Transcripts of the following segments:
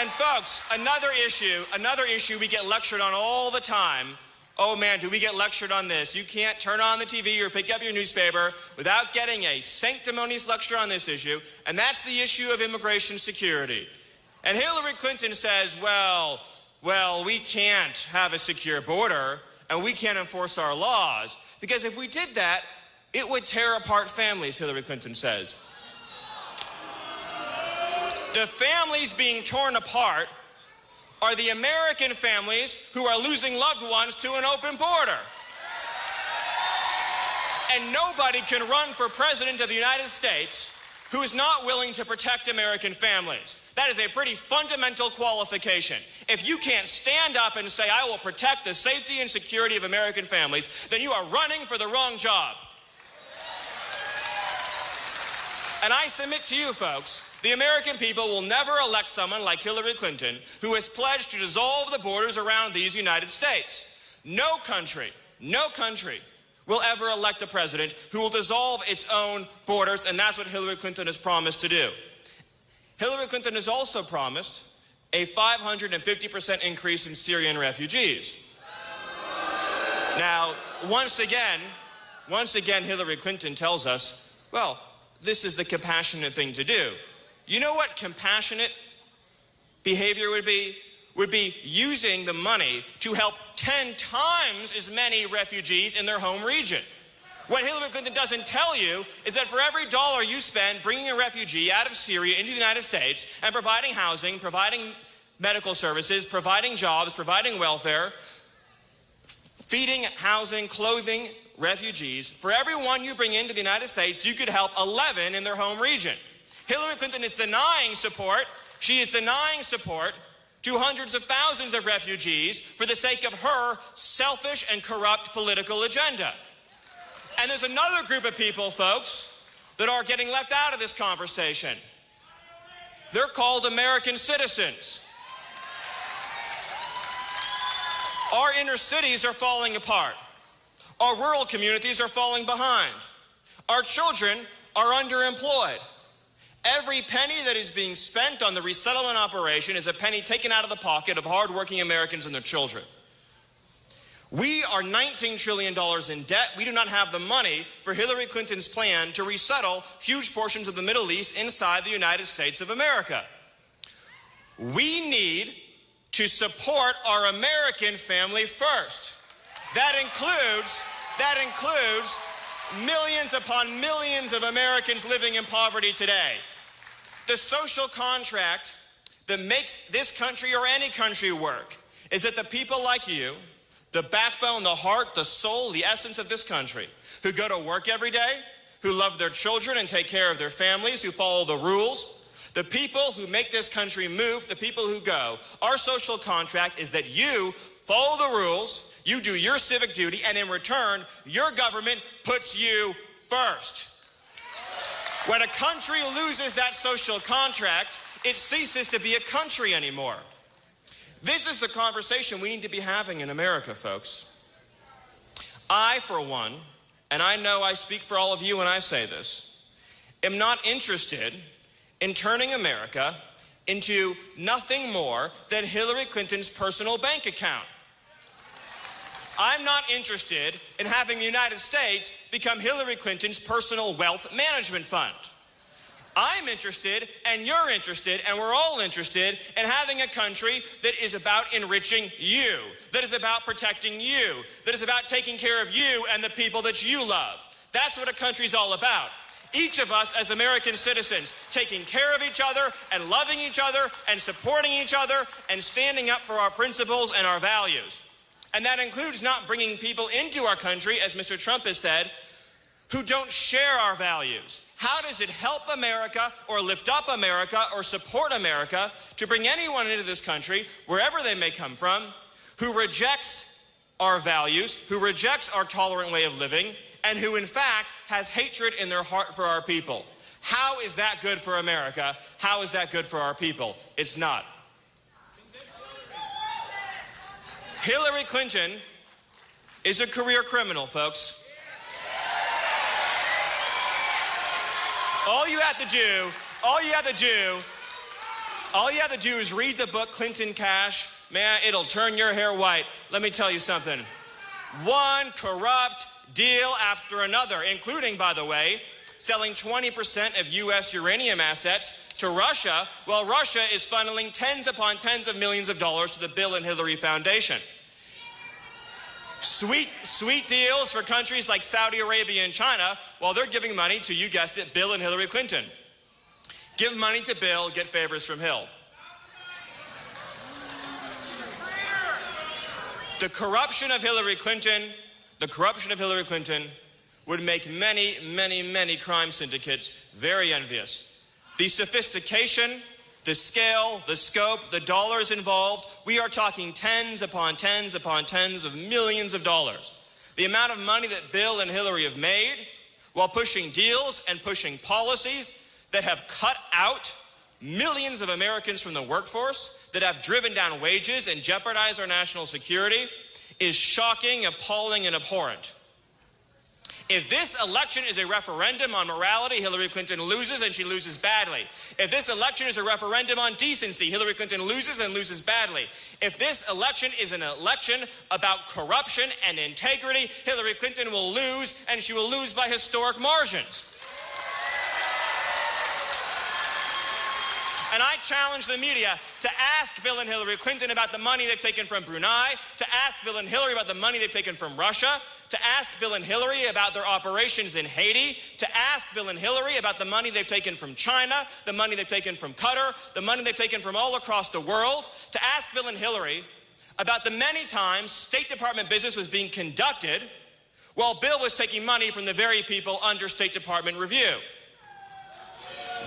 And folks, another issue we get lectured on all the time. Oh man, do we get lectured on this? You can't turn on the TV or pick up your newspaper without getting a sanctimonious lecture on this issue, and that's the issue of immigration security. And Hillary Clinton says, well, we can't have a secure border and we can't enforce our laws, because if we did that, it would tear apart families, Hillary Clinton says. The families being torn apart are the American families who are losing loved ones to an open border. And nobody can run for president of the United States who is not willing to protect American families. That is a pretty fundamental qualification. If you can't stand up and say, I will protect the safety and security of American families, then you are running for the wrong job. And I submit to you, folks, the American people will never elect someone like Hillary Clinton, who has pledged to dissolve the borders around these United States. No country will ever elect a president who will dissolve its own borders, and that's what Hillary Clinton has promised to do. Hillary Clinton has also promised a 550% increase in Syrian refugees. Now, once again, Hillary Clinton tells us, well, this is the compassionate thing to do. You know what compassionate behavior would be? Would be using the money to help 10 times as many refugees in their home region. What Hillary Clinton doesn't tell you is that for every dollar you spend bringing a refugee out of Syria into the United States and providing housing, providing medical services, providing jobs, providing welfare, feeding, housing, clothing refugees, for every one you bring into the United States, you could help 11 in their home region. Hillary Clinton is denying support. She is denying support to hundreds of thousands of refugees for the sake of her selfish and corrupt political agenda. And there's another group of people, folks, that are getting left out of this conversation. They're called American citizens. Our inner cities are falling apart. Our rural communities are falling behind. Our children are underemployed. Every penny that is being spent on the resettlement operation is a penny taken out of the pocket of hardworking Americans and their children. We are $19 trillion in debt. We do not have the money for Hillary Clinton's plan to resettle huge portions of the Middle East inside the United States of America. We need to support our American family first. That includes millions upon millions of Americans living in poverty today. The social contract that makes this country or any country work is that the people like you, the backbone, the heart, the soul, the essence of this country, who go to work every day, who love their children and take care of their families, who follow the rules, the people who make this country move, the people who go. Our social contract is that you follow the rules, you do your civic duty, and in return, your government puts you first. When a country loses that social contract, it ceases to be a country anymore. This is the conversation we need to be having in America, folks. I, for one, and I know I speak for all of you when I say this, am not interested in turning America into nothing more than Hillary Clinton's personal bank account. I'm not interested in having the United States become Hillary Clinton's personal wealth management fund. I'm interested, and you're interested, and we're all interested in having a country that is about enriching you, that is about protecting you, that is about taking care of you and the people that you love. That's what a country's all about. Each of us as American citizens taking care of each other and loving each other and supporting each other and standing up for our principles and our values. And that includes not bringing people into our country, as Mr. Trump has said, who don't share our values. How does it help America or lift up America or support America to bring anyone into this country, wherever they may come from, who rejects our values, who rejects our tolerant way of living, and who in fact has hatred in their heart for our people? How is that good for America? How is that good for our people? It's not. Hillary Clinton is a career criminal, folks. All you have to do All you have to do is read the book Clinton Cash. Man, it'll turn your hair white. Let me tell you something. One corrupt deal after another, including, by the way, selling 20% of U.S. uranium assets to Russia, while Russia is funneling tens upon tens of millions of dollars to the Bill and Hillary Foundation. Sweet deals for countries like Saudi Arabia and China, while they're giving money to, you guessed it, Bill and Hillary Clinton. Give money to Bill, get favors from Hill. The corruption of Hillary Clinton would make many, many, many crime syndicates very envious. The sophistication, the scale, the scope, the dollars involved, we are talking tens upon tens upon tens of millions of dollars. The amount of money that Bill and Hillary have made while pushing deals and pushing policies that have cut out millions of Americans from the workforce, that have driven down wages and jeopardized our national security, is shocking, appalling, and abhorrent. If this election is a referendum on morality, Hillary Clinton loses, and she loses badly. If this election is a referendum on decency, Hillary Clinton loses and loses badly. If this election is an election about corruption and integrity, Hillary Clinton will lose, and she will lose by historic margins. And I challenge the media to ask Bill and Hillary Clinton about the money they've taken from Brunei, to ask Bill and Hillary about the money they've taken from Russia, to ask Bill and Hillary about their operations in Haiti, to ask Bill and Hillary about the money they've taken from China, the money they've taken from Qatar, the money they've taken from all across the world, to ask Bill and Hillary about the many times State Department business was being conducted while Bill was taking money from the very people under State Department review.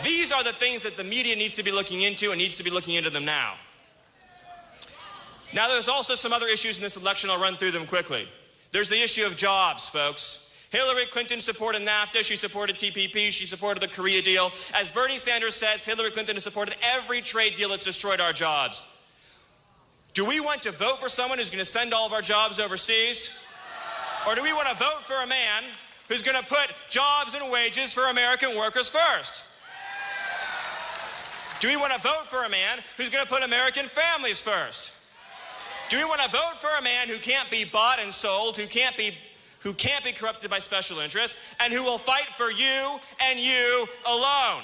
These are the things that the media needs to be looking into, and needs to be looking into them now. Now, there's also some other issues in this election. I'll run through them quickly. There's the issue of jobs, folks. Hillary Clinton supported NAFTA, she supported TPP, she supported the Korea deal. As Bernie Sanders says, Hillary Clinton has supported every trade deal that's destroyed our jobs. Do we want to vote for someone who's going to send all of our jobs overseas? Or do we want to vote for a man who's going to put jobs and wages for American workers first? Do we want to vote for a man who's going to put American families first? Do we want to vote for a man who can't be bought and sold, who can't be corrupted by special interests, and who will fight for you and you alone?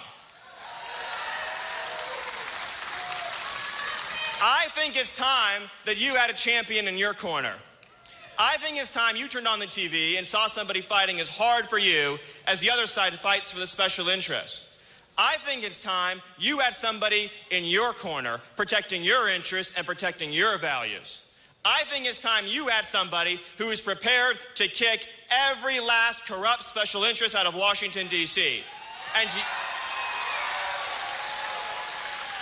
I think it's time that you had a champion in your corner. I think it's time you turned on the TV and saw somebody fighting as hard for you as the other side fights for the special interests. I think it's time you had somebody in your corner protecting your interests and protecting your values. I think it's time you had somebody who is prepared to kick every last corrupt special interest out of Washington, D.C. And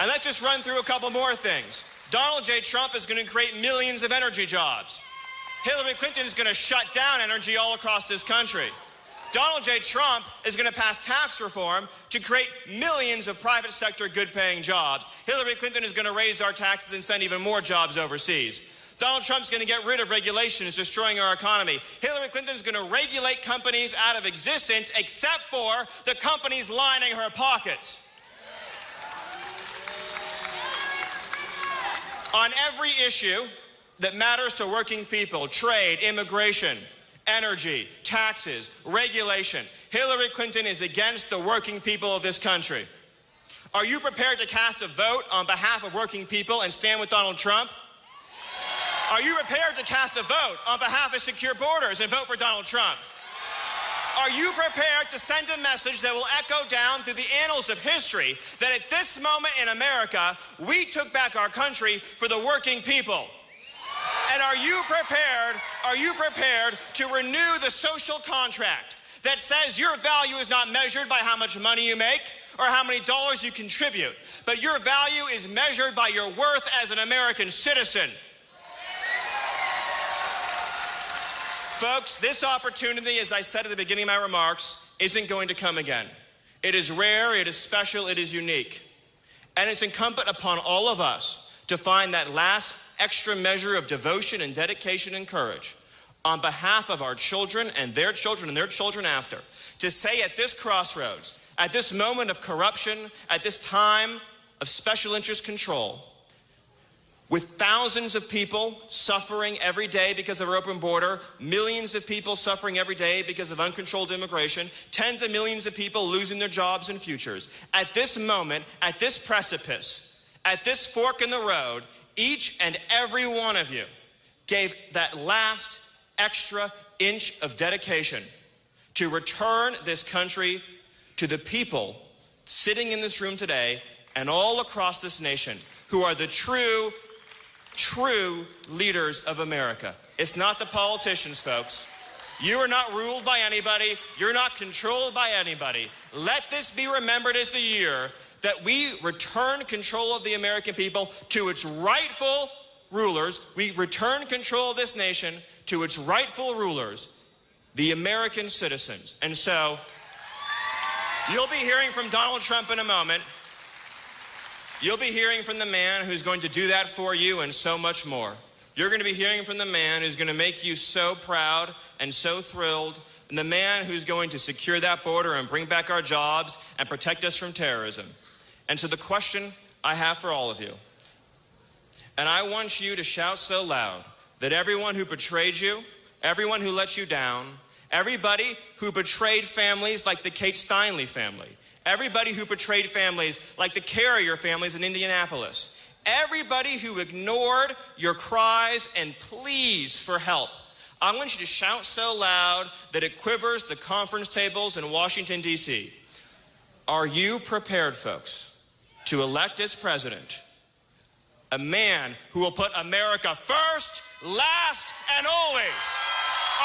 let's just run through a couple more things. Donald J. Trump is going to create millions of energy jobs. Hillary Clinton is going to shut down energy all across this country. Donald J. Trump is going to pass tax reform to create millions of private sector good-paying jobs. Hillary Clinton is going to raise our taxes and send even more jobs overseas. Donald Trump's going to get rid of regulations, destroying our economy. Hillary Clinton is going to regulate companies out of existence, except for the companies lining her pockets. On every issue that matters to working people, trade, immigration, energy, taxes, regulation, Hillary Clinton is against the working people of this country. Are you prepared to cast a vote on behalf of working people and stand with Donald Trump? Are you prepared to cast a vote on behalf of secure borders and vote for Donald Trump? Are you prepared to send a message that will echo down through the annals of history that at this moment in America, we took back our country for the working people? And are you prepared to renew the social contract that says your value is not measured by how much money you make or how many dollars you contribute, but your value is measured by your worth as an American citizen? Folks, this opportunity, as I said at the beginning of my remarks, isn't going to come again. It is rare, it is special, it is unique. And it's incumbent upon all of us to find that last extra measure of devotion and dedication and courage on behalf of our children and their children after, to say at this crossroads, at this moment of corruption, at this time of special interest control, with thousands of people suffering every day because of our open border, millions of people suffering every day because of uncontrolled immigration, tens of millions of people losing their jobs and futures. At this moment, at this precipice, at this fork in the road, each and every one of you gave that last extra inch of dedication to return this country to the people sitting in this room today and all across this nation who are the true leaders of America. It's not the politicians, folks. You are not ruled by anybody. You're not controlled by anybody. Let this be remembered as the year that we return control of the American people to its rightful rulers. We return control of this nation to its rightful rulers, the American citizens. And so, you'll be hearing from Donald Trump in a moment. You'll be hearing from the man who's going to do that for you and so much more. You're going to be hearing from the man who's going to make you so proud and so thrilled, and the man who's going to secure that border and bring back our jobs and protect us from terrorism. And so the question I have for all of you, and I want you to shout so loud that everyone who betrayed you, everyone who let you down, everybody who betrayed families like the Kate Steinle family, everybody who betrayed families like the Carrier families in Indianapolis, everybody who ignored your cries and pleas for help, I want you to shout so loud that it quivers the conference tables in Washington, D.C. Are you prepared, folks, to elect as president a man who will put America first, last, and always?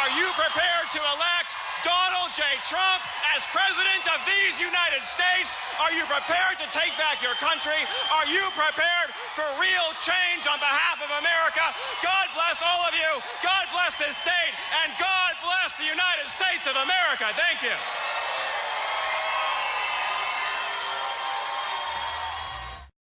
Are you prepared to elect Donald J. Trump as president of these United States? Are you prepared to take back your country? Are you prepared for real change on behalf of America? God bless all of you. God bless this state. And God bless the United States of America. Thank you.